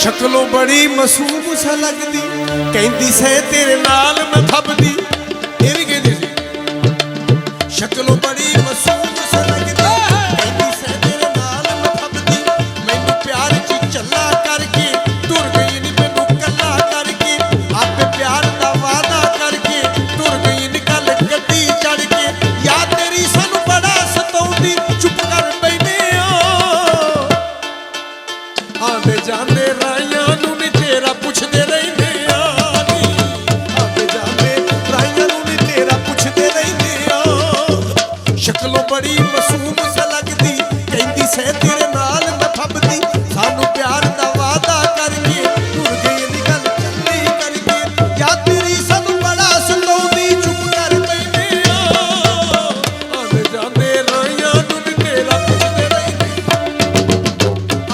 शक्लों बड़ी मासूम सा लगदी, कहंदी से तेरे नाल मैं फबदी। ये भी कहंदी सी शक्लों बड़ी मासूम सा लगदी, कहंदी से तेरे नाल मैं फबदी। मैनू प्यार च चला करके टुर गई नी मैनू कला करके, आपे प्यार दा वादा करके टुर गई नी कल गड्डी चढ़ के। याद तेरी सानू बड़ा सताउंदी, चुप कर बैठे आंदे जांदे राइयां नू नी तेरा पुछदे रहिंदे आ। आंदे जांदे राइयां नू नी तेरा पुछदे रहिंदे आ। शक्लों बड़ी मासूम सा लगदी, कहंदी से तेरे नाल मैं फबदी। सानू प्यार दा वादा करके टुर गई नी गल चली करके। याद तेरी सानू बड़ा सताउंदी, चुप कर बैठे आंदे जांदे राइयां नू नी तेरा पुछदे रहिंदे।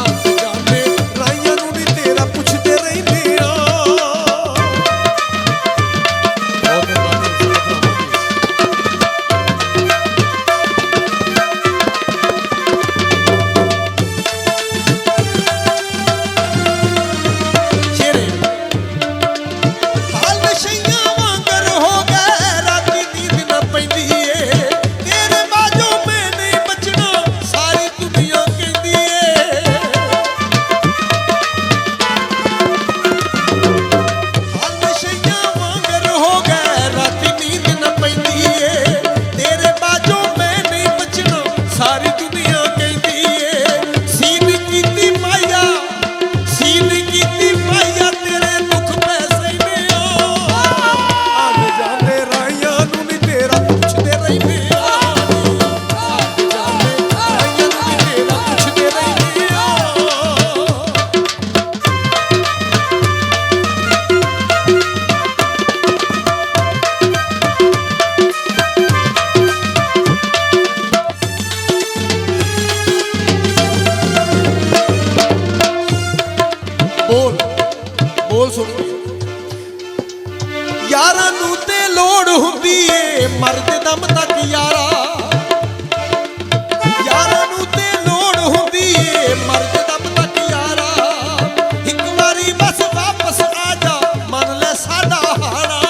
आंदे जांदे राइयां नू नी तेरा पुछदे रहिंदे आ। शेरे हाल नशइयां वांगर हो गए, राती नींद न पैंदी ए। तेरे बाजों में नहीं बचना सारी दुनिया कहंदी ए। हाल नशइयां वांगर हो गए, राती नींद न पैंदी ए। तेरे बाजों में नहीं बचना सारी दुनिया कहंदी ए। सीन कीती माया, सीन कीती माया, तेरे दुख पैसे ने आ। आंदे जांदे राइयां नू नी तेरा पुछदे रहिंदे आ। आंदे जांदे राइयां नू नी तेरा पुछदे रहिंदे आ। बोल बोल सुन यारां नू ते लोड़ हुंदी ए मरदे दम तक यारा। यारां नू ते लोड़ हुंदी ए मरदे दम तक यारा। इक वारी बस वापस आ जा, मन ले साडा हाड़ा।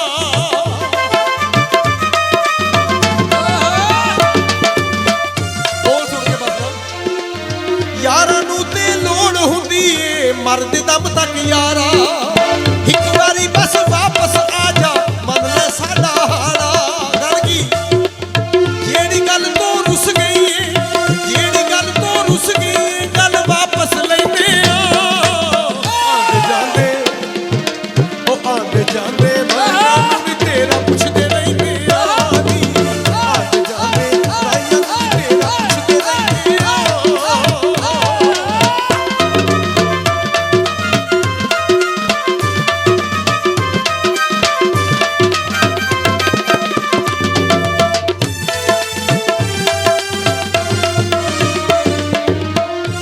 बोल सुन के बस यारां नू ते लोड़ हुंदी ए मरदे दम तक यारा। इक वारी बस वापस आ जा, मन ले साडा हाड़ा। गल की जेड़ी गल तो रुस गई है, जेड़ी गल तो रुस गई है, गल वापस लैंदे आ। आंदे जांदे ओ आंदे जांदे राइयां नू नी तेरा पुछदे रहिंदे आ। आंदे जांदे राइयां नू नी तेरा पुछदे रहिंदे आ।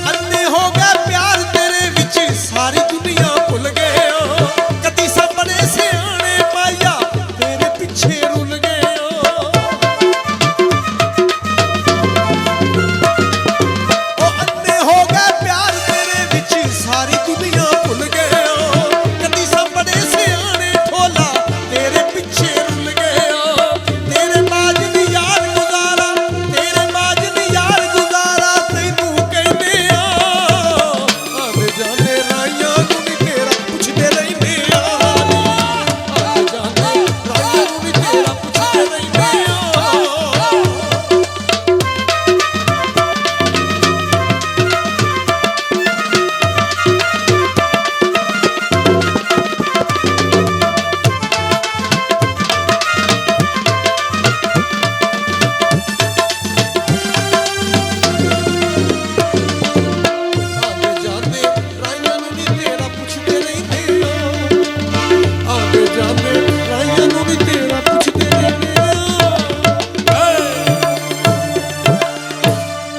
अंधे हो गए प्यार तेरे विच, सारी